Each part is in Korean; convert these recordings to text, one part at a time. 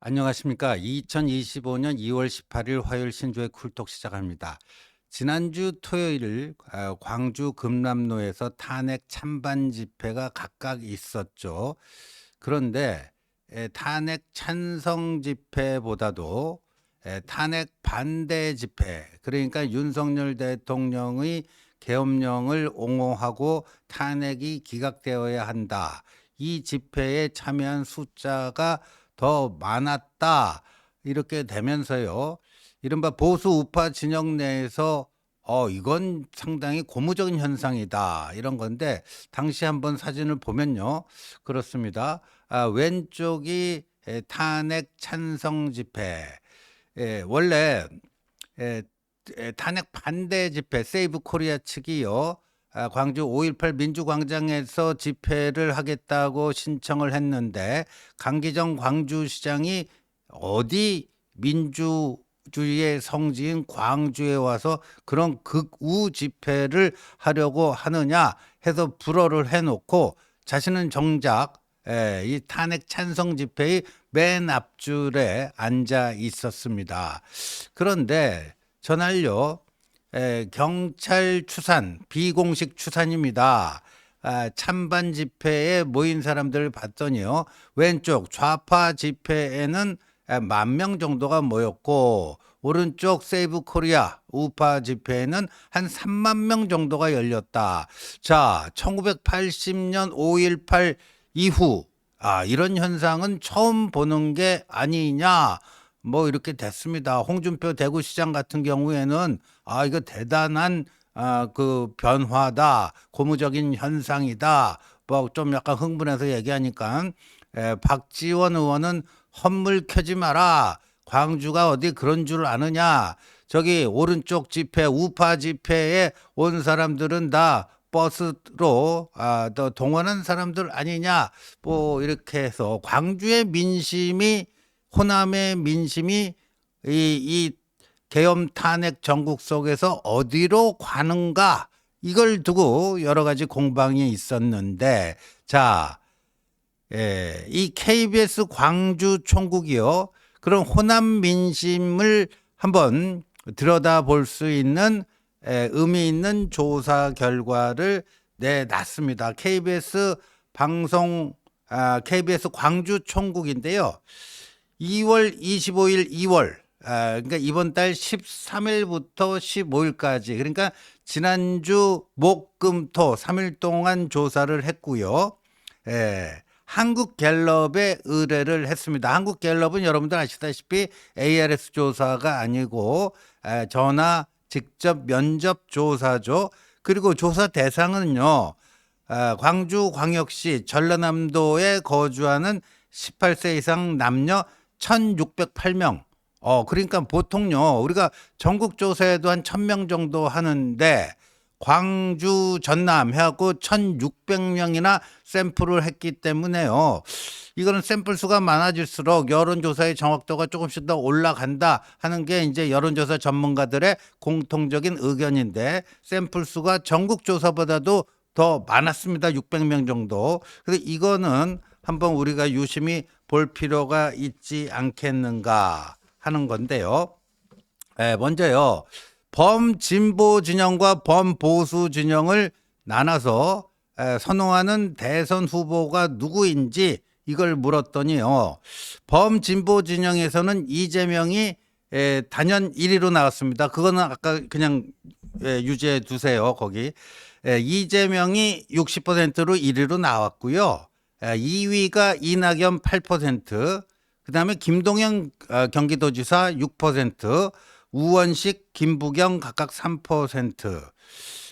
안녕하십니까. 2025년 2월 18일 화요일 신조의 쿨톡 시작합니다. 지난주 토요일 광주 금남로에서 탄핵 찬반 집회가 각각 있었죠. 그런데 탄핵 찬성 집회보다도 탄핵 반대 집회, 그러니까 윤석열 대통령의 계엄령을 옹호하고 탄핵이 기각되어야 한다, 이 집회에 참여한 숫자가 더 많았다, 이렇게 되면서요, 이른바 보수 우파 진영 내에서 이건 상당히 고무적인 현상이다, 이런 건데, 당시 한번 사진을 보면요, 그렇습니다. 왼쪽이 탄핵 찬성 집회, 원래 에, 탄핵 반대 집회 세이브 코리아 측이요, 광주 5.18 민주광장에서 집회를 하겠다고 신청을 했는데, 강기정 광주시장이 어디 민주주의의 성지인 광주에 와서 그런 극우 집회를 하려고 하느냐 해서 불허를 해놓고, 자신은 정작 이 탄핵 찬성 집회의 맨 앞줄에 앉아 있었습니다. 그런데 전날요, 경찰 추산, 비공식 추산입니다. 찬반 집회에 모인 사람들을 봤더니요, 왼쪽 좌파 집회에는 10,000명 정도가 모였고, 오른쪽 세이브 코리아 우파 집회에는 한 30,000명 정도가 열렸다. 자, 1980년 5.18 이후 이런 현상은 처음 보는 게 아니냐, 뭐 이렇게 됐습니다. 홍준표 대구시장 같은 경우에는 이거 대단한 그 변화다, 고무적인 현상이다, 뭐 좀 약간 흥분해서 얘기하니까, 박지원 의원은 헛물 켜지 마라, 광주가 어디 그런 줄 아느냐, 저기 오른쪽 집회 우파 집회에 온 사람들은 다 버스로 더 동원한 사람들 아니냐, 뭐 이렇게 해서 광주의 민심이, 호남의 민심이 이 계엄 탄핵 전국 속에서 어디로 가는가, 이걸 두고 여러 가지 공방이 있었는데, 자, 이 KBS 광주 총국이요, 그런 호남 민심을 한번 들여다볼 수 있는 의미 있는 조사 결과를 내놨습니다. KBS 방송, KBS 광주 총국인데요, 2월 25일, 2월, 그러니까 이번 달 13일부터 15일까지, 그러니까 지난주 목, 금, 토 3일 동안 조사를 했고요. 한국갤럽에 의뢰를 했습니다. 한국갤럽은 여러분들 아시다시피 ARS 조사가 아니고 전화 직접 면접 조사죠. 그리고 조사 대상은요, 광주광역시 전라남도에 거주하는 18세 이상 남녀 1,608명. 그러니까 보통요, 우리가 전국 조사에도 한 1,000명 정도 하는데, 광주 전남 해갖고 1,600명이나 샘플을 했기 때문에요, 이거는 샘플 수가 많아질수록 여론조사의 정확도가 조금씩 더 올라간다 하는 게 이제 여론조사 전문가들의 공통적인 의견인데, 샘플 수가 전국 조사보다도 더 많았습니다. 600명 정도. 그래서 이거는 한번 우리가 유심히 볼 필요가 있지 않겠는가 하는 건데요. 먼저요, 범진보 진영과 범보수 진영을 나눠서 선호하는 대선 후보가 누구인지 이걸 물었더니요, 범진보 진영에서는 이재명이 단연 1위로 나왔습니다. 그거는 아까 그냥 유지해 두세요. 거기 이재명이 60%로 1위로 나왔고요. 2위가 이낙연 8%, 그다음에 김동연 경기도지사 6%, 우원식, 김부경 각각 3%,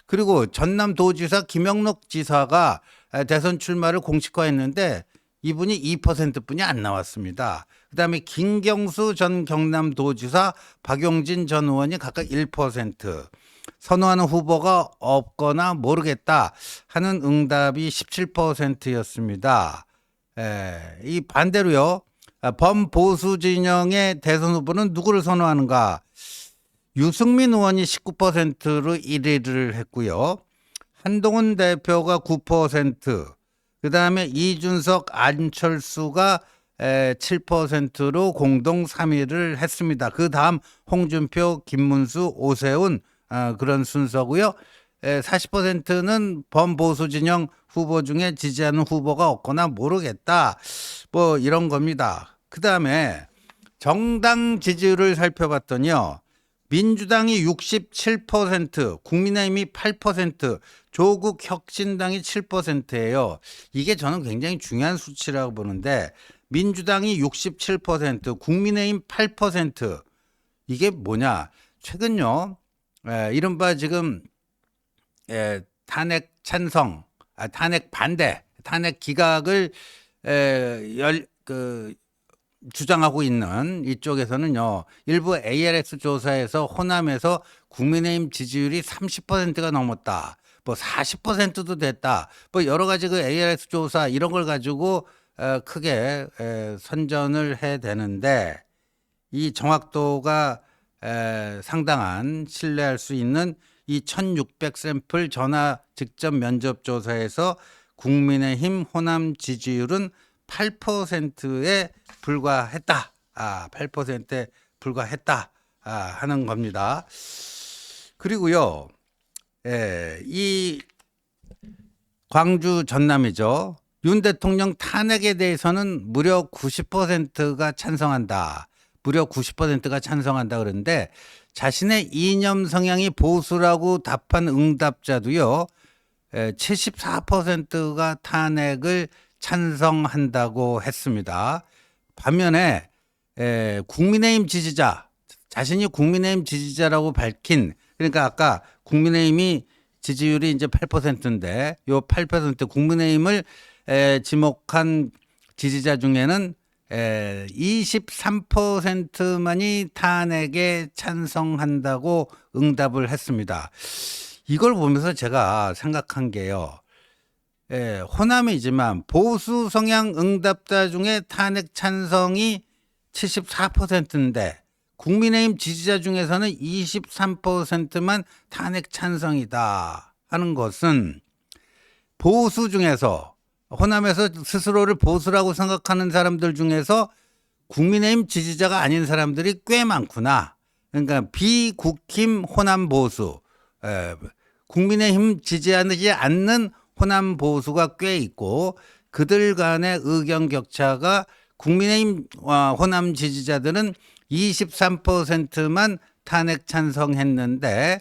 그리고 전남도지사 김영록 지사가 대선 출마를 공식화했는데 이분이 2%뿐이 안 나왔습니다. 그다음에 김경수 전 경남도지사, 박용진 전 의원이 각각 1%, 선호하는 후보가 없거나 모르겠다 하는 응답이 17%였습니다. 이 반대로요, 범보수 진영의 대선 후보는 누구를 선호하는가? 유승민 의원이 19%로 1위를 했고요. 한동훈 대표가 9%, 그 다음에 이준석, 안철수가 7%로 공동 3위를 했습니다. 그 다음 홍준표, 김문수, 오세훈 그런 순서고요. 40%는 범보수 진영 후보 중에 지지하는 후보가 없거나 모르겠다. 뭐 이런 겁니다. 그 다음에 정당 지지율을 살펴봤더니요. 민주당이 67%, 국민의힘이 8%, 조국 혁신당이 7%예요. 이게 저는 굉장히 중요한 수치라고 보는데 민주당이 67%, 국민의힘 8%. 이게 뭐냐? 최근요. 이른바 지금 탄핵 찬성, 탄핵 반대, 탄핵 기각을 주장하고 있는 이쪽에서는요. 일부 ALS 조사에서 호남에서 국민의힘 지지율이 30%가 넘었다. 뭐 40%도 됐다. 뭐 여러 가지 그 ALS 조사 이런 걸 가지고 크게 선전을 해 대는데 이 정확도가 상당한 신뢰할 수 있는 이 1600 샘플 전화 직접 면접 조사에서 국민의힘 호남 지지율은 8%에 불과했다. 8%에 불과했다. 하는 겁니다. 그리고요, 이 광주 전남이죠. 윤 대통령 탄핵에 대해서는 무려 90%가 찬성한다. 무려 90%가 찬성한다 그러는데 자신의 이념 성향이 보수라고 답한 응답자도요. 74%가 탄핵을 찬성한다고 했습니다. 반면에 국민의힘 지지자, 자신이 국민의힘 지지자라고 밝힌, 그러니까 아까 국민의힘이 지지율이 이제 8%인데 요 8% 국민의힘을 지목한 지지자 중에는 23%만이 탄핵에 찬성한다고 응답을 했습니다. 이걸 보면서 제가 생각한 게요. 호남이지만 보수 성향 응답자 중에 탄핵 찬성이 74%인데 국민의힘 지지자 중에서는 23%만 탄핵 찬성이다 하는 것은 보수 중에서 호남에서 스스로를 보수라고 생각하는 사람들 중에서 국민의힘 지지자가 아닌 사람들이 꽤 많구나. 그러니까 비국힘 호남 보수, 국민의힘 지지하지 않는 호남 보수가 꽤 있고 그들 간의 의견 격차가 국민의힘 호남 지지자들은 23%만 탄핵 찬성했는데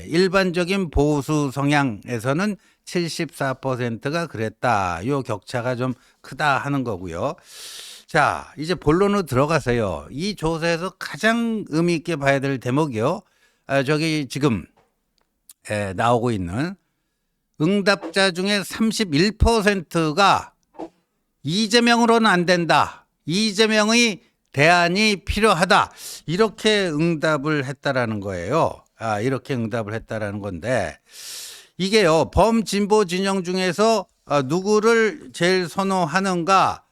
일반적인 보수 성향에서는 74%가 그랬다. 요 격차가 좀 크다 하는 거고요. 자, 이제 본론으로 들어가세요. 이 조사에서 가장 의미 있게 봐야 될 대목이요. 저기 지금 나오고 있는 응답자 중에 31%가 이재명으로는 안 된다. 이재명의 대안이 필요하다. 이렇게 응답을 했다라는 거예요. 이렇게 응답을 했다라는 건데 이게요. 범진보 진영 중에서 누구를 제일 선호하는가?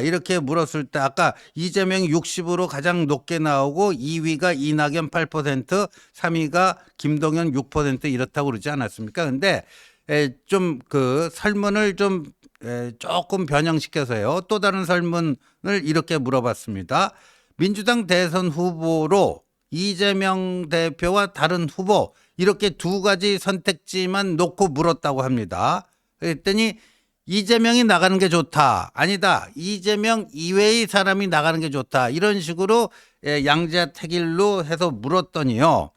이렇게 물었을 때 아까 이재명이 60으로 가장 높게 나오고 2위가 이낙연 8%, 3위가 김동연 6% 이렇다고 그러지 않았습니까? 근데 좀 그 설문을 좀 조금 변형시켜서요. 또 다른 설문을 이렇게 물어봤습니다. 민주당 대선 후보로 이재명 대표와 다른 후보 이렇게 두 가지 선택지만 놓고 물었다고 합니다. 그랬더니 이재명이 나가는 게 좋다. 아니다. 이재명 이외의 사람이 나가는 게 좋다. 이런 식으로 양자택일로 해서 물었더니요.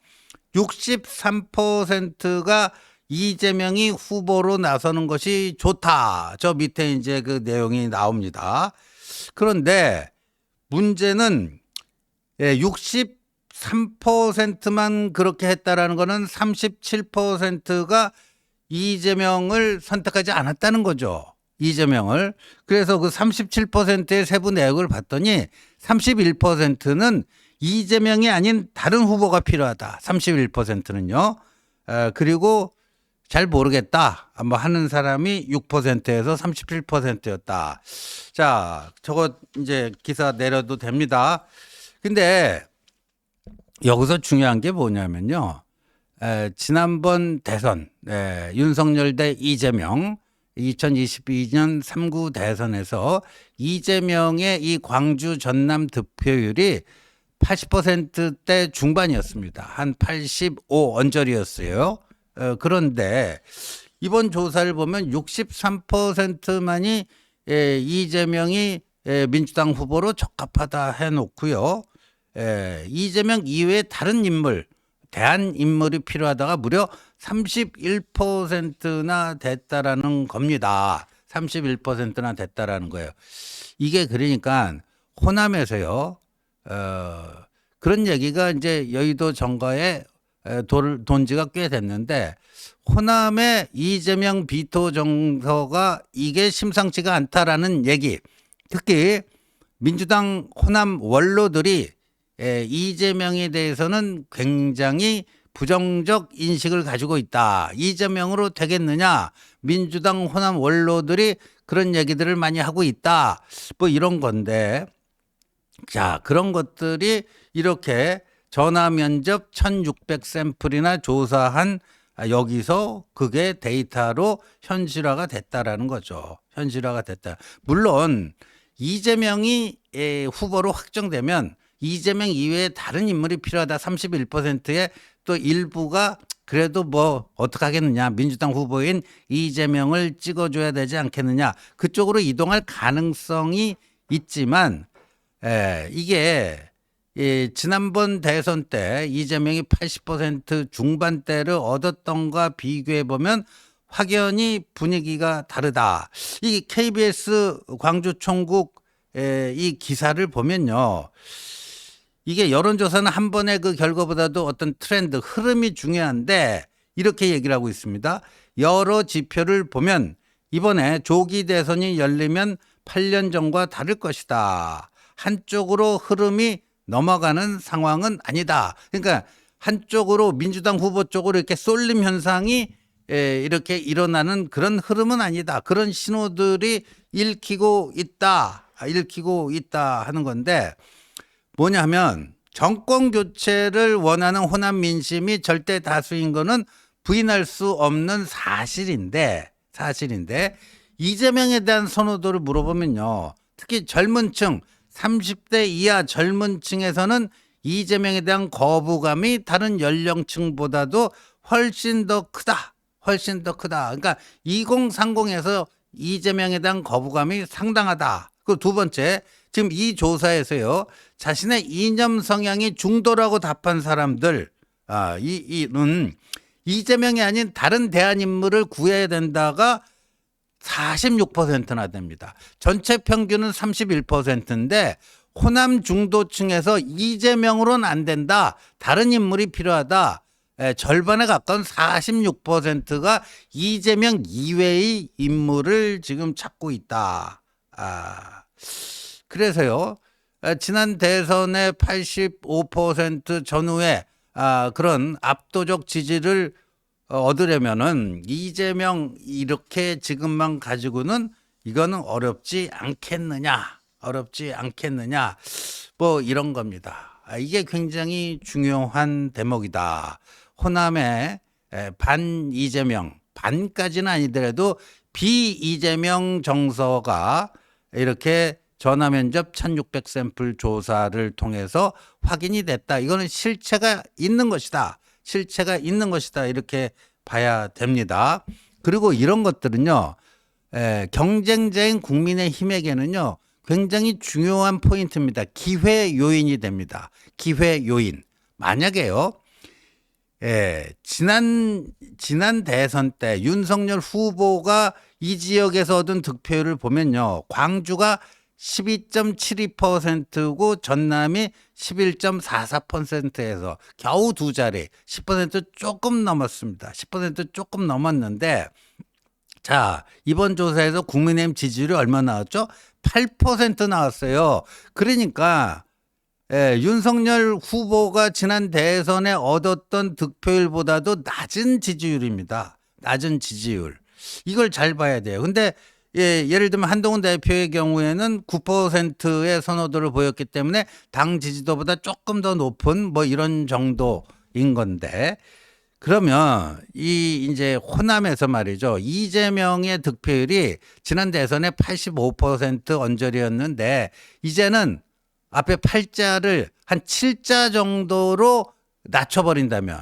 63%가 이재명이 후보로 나서는 것이 좋다. 저 밑에 이제 그 내용이 나옵니다. 그런데 문제는 63%만 그렇게 했다라는 거는 37%가 이재명을 선택하지 않았다는 거죠. 이재명을. 그래서 그 37%의 세부 내역을 봤더니 31%는 이재명이 아닌 다른 후보가 필요하다. 31%는요. 그리고 잘 모르겠다. 뭐 하는 사람이 6%에서 37%였다. 자, 저거 이제 기사 내려도 됩니다. 근데 여기서 중요한 게 뭐냐면요. 지난번 대선 윤석열 대 이재명 2022년 3구 대선에서 이재명의 이 광주 전남 득표율이 80%대 중반이었습니다. 한 85 언저리였어요. 그런데 이번 조사를 보면 63%만이 이재명이 민주당 후보로 적합하다 해놓고요. 이재명 이외에 다른 인물, 대안 인물이 필요하다가 무려 31%나 됐다라는 겁니다. 31%나 됐다라는 거예요. 이게 그러니까 호남에서요. 그런 얘기가 이제 여의도 정가에 돈 지가 꽤 됐는데 호남의 이재명 비토 정서가 이게 심상치가 않다라는 얘기. 특히 민주당 호남 원로들이 이재명에 대해서는 굉장히 부정적 인식을 가지고 있다. 이재명으로 되겠느냐? 민주당 호남 원로들이 그런 얘기들을 많이 하고 있다. 뭐 이런 건데, 자, 그런 것들이 이렇게 전화 면접 1600 샘플이나 조사한 여기서 그게 데이터로 현실화가 됐다라는 거죠. 현실화가 됐다. 물론 이재명이 후보로 확정되면 이재명 이외에 다른 인물이 필요하다. 31%의 또 일부가 그래도 뭐 어떡하겠느냐. 민주당 후보인 이재명을 찍어줘야 되지 않겠느냐. 그쪽으로 이동할 가능성이 있지만 이게 지난번 대선 때 이재명이 80% 중반대를 얻었던가 비교해 보면 확연히 분위기가 다르다. 이 KBS 광주총국 이 기사를 보면요. 이게 여론조사는 한 번의 그 결과보다도 어떤 트렌드, 흐름이 중요한데 이렇게 얘기를 하고 있습니다. 여러 지표를 보면 이번에 조기 대선이 열리면 8년 전과 다를 것이다. 한쪽으로 흐름이 넘어가는 상황은 아니다. 그러니까 한쪽으로 민주당 후보 쪽으로 이렇게 쏠림 현상이 이렇게 일어나는 그런 흐름은 아니다. 그런 신호들이 읽히고 있다 하는 건데 뭐냐면 정권 교체를 원하는 호남 민심이 절대 다수인 거는 부인할 수 없는 사실인데 이재명에 대한 선호도를 물어보면요. 특히 젊은 층 30대 이하 젊은 층에서는 이재명에 대한 거부감이 다른 연령층보다도 훨씬 더 크다. 그러니까 2030에서 이재명에 대한 거부감이 상당하다. 그 두 번째, 지금 이 조사에서요, 자신의 이념 성향이 중도라고 답한 사람들, 이재명이 아닌 다른 대안 인물을 구해야 된다가 46%나 됩니다. 전체 평균은 31%인데 호남 중도층에서 이재명으로는 안 된다. 다른 인물이 필요하다. 절반에 가까운 46%가 이재명 이외의 인물을 지금 찾고 있다. 그래서요. 지난 대선의 85% 전후에 그런 압도적 지지를 얻으려면은 이재명 이렇게 지금만 가지고는 이거는 어렵지 않겠느냐 뭐 이런 겁니다. 이게 굉장히 중요한 대목이다. 호남의 반 이재명, 반까지는 아니더라도 비이재명 정서가 이렇게 전화면접 1600 샘플 조사를 통해서 확인이 됐다. 이거는 실체가 있는 것이다. 이렇게 봐야 됩니다. 그리고 이런 것들은요, 경쟁자인 국민의힘에게는요, 굉장히 중요한 포인트입니다. 기회 요인이 됩니다. 기회 요인. 만약에요, 지난 대선 때 윤석열 후보가 이 지역에서 얻은 득표율을 보면요, 광주가 12.72%고 전남이 11.44%에서 겨우 두 자리 10% 조금 넘었습니다. 10% 조금 넘었는데 자, 이번 조사에서 국민의힘 지지율이 얼마 나왔죠? 8% 나왔어요. 그러니까 윤석열 후보가 지난 대선에 얻었던 득표율보다도 낮은 지지율입니다. 낮은 지지율. 이걸 잘 봐야 돼요. 근데 예를 들면 한동훈 대표의 경우에는 9%의 선호도를 보였기 때문에 당 지지도보다 조금 더 높은 뭐 이런 정도인 건데 그러면 이 이제 호남에서 말이죠. 이재명의 득표율이 지난 대선에 85% 언저리였는데 이제는 앞에 8자를 한 7자 정도로 낮춰버린다면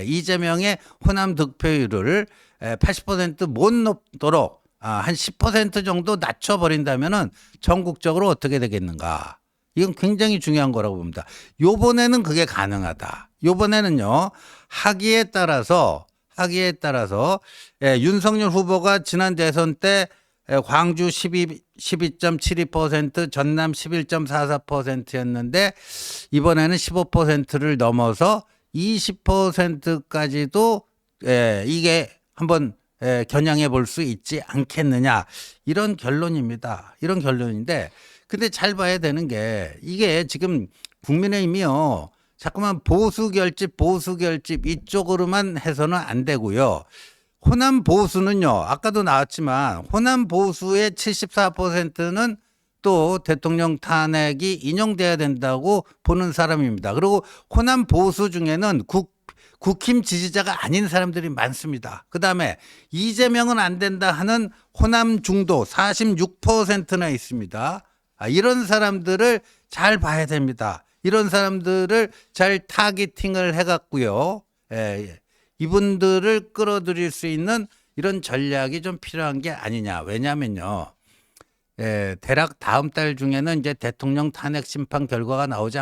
이재명의 호남 득표율을 80%못 높도록 한 10% 정도 낮춰버린다면은 전국적으로 어떻게 되겠는가? 이건 굉장히 중요한 거라고 봅니다. 요번에는 그게 가능하다. 요번에는요, 하기에 따라서 윤석열 후보가 지난 대선 때 광주 12.72%, 전남 11.44%였는데 이번에는 15%를 넘어서 20%까지도 이게 한번 겨냥해 볼 수 있지 않겠느냐 이런 결론입니다. 이런 결론인데 근데 잘 봐야 되는 게 이게 지금 국민의힘이요. 자꾸만 보수 결집 이쪽으로만 해서는 안 되고요. 호남 보수는요. 아까도 나왔지만 호남 보수의 74%는 또 대통령 탄핵이 인용돼야 된다고 보는 사람입니다. 그리고 호남 보수 중에는 국힘 지지자가 아닌 사람들이 많습니다. 그다음에 이재명은 안 된다 하는 호남 중도 46%나 있습니다. 이런 사람들을 잘 봐야 됩니다. 이런 사람들을 잘 타겟팅을 해갖고요. 이분들을 끌어들일 수 있는 이런 전략이 좀 필요한 게 아니냐. 왜냐면요. 대략 다음 달 중에는 이제 대통령 탄핵 심판 결과가 나오지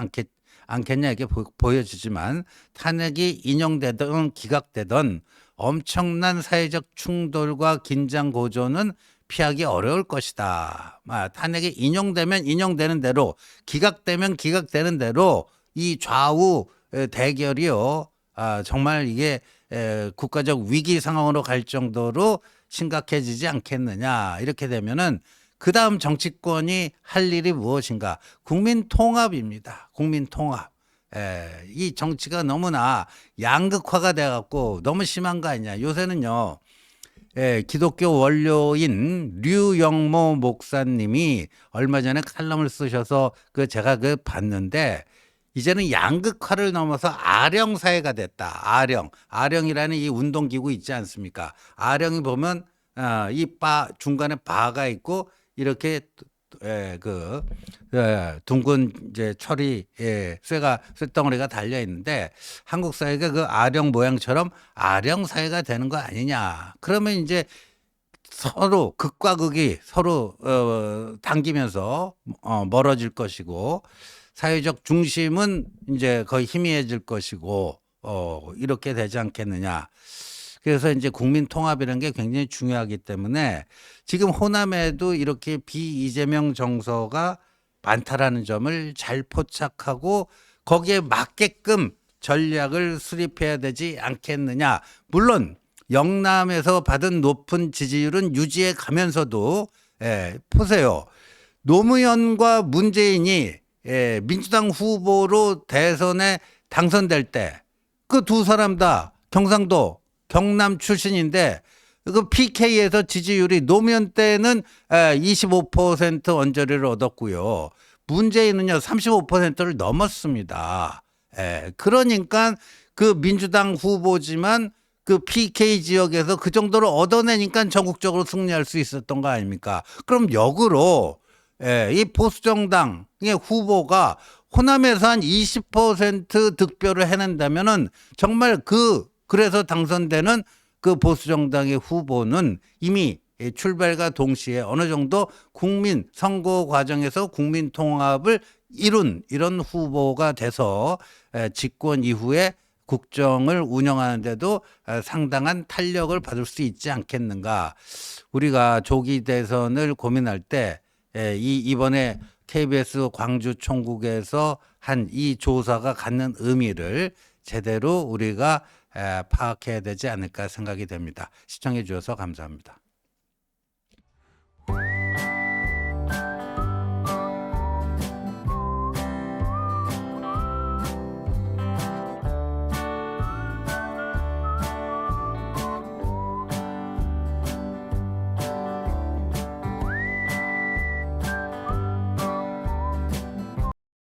않겠냐 이게 보여지지만 탄핵이 인용되든 기각되든 엄청난 사회적 충돌과 긴장 고조는 피하기 어려울 것이다. 탄핵이 인용되면 인용되는 대로 기각되면 기각되는 대로 이 좌우 대결이요. 정말 이게 국가적 위기 상황으로 갈 정도로 심각해지지 않겠느냐. 이렇게 되면은 그 다음 정치권이 할 일이 무엇인가? 국민 통합입니다. 국민 통합. 이 정치가 너무나 양극화가 돼갖고 너무 심한 거 아니냐. 요새는요. 기독교 원료인 류영모 목사님이 얼마 전에 칼럼을 쓰셔서 제가 봤는데 이제는 양극화를 넘어서 아령 사회가 됐다. 아령이라는 이 운동기구 있지 않습니까? 아령이 보면 이 중간에 바가 있고 이렇게 둥근 이제 철이 쇳덩어리가 달려 있는데 한국 사회가 그 아령 모양처럼 아령 사회가 되는 거 아니냐. 그러면 이제 서로 극과 극이 서로 당기면서 멀어질 것이고 사회적 중심은 이제 거의 희미해질 것이고 이렇게 되지 않겠느냐. 그래서 이제 국민 통합이라는 게 굉장히 중요하기 때문에 지금 호남에도 이렇게 비이재명 정서가 많다라는 점을 잘 포착하고 거기에 맞게끔 전략을 수립해야 되지 않겠느냐. 물론 영남에서 받은 높은 지지율은 유지해 가면서도 보세요. 노무현과 문재인이 민주당 후보로 대선에 당선될 때 그 두 사람 다 경상도 경남 출신인데 그 PK에서 지지율이 노무현 때는 25% 언저리를 얻었고요. 문재인은요 35%를 넘었습니다. 그러니까 그 민주당 후보지만 그 PK 지역에서 그 정도를 얻어내니까 전국적으로 승리할 수 있었던 거 아닙니까? 그럼 역으로 이 보수정당의 후보가 호남에서 한 20% 득표를 해낸다면은 정말 그래서 당선되는 그 보수정당의 후보는 이미 출발과 동시에 어느 정도 국민 선거 과정에서 국민 통합을 이룬 이런 후보가 돼서 집권 이후에 국정을 운영하는 데도 상당한 탄력을 받을 수 있지 않겠는가. 우리가 조기 대선을 고민할 때 이번에 KBS 광주 총국에서 한 이 조사가 갖는 의미를 제대로 우리가 파악해야 되지 않을까 생각이 됩니다. 시청해 주셔서 감사합니다.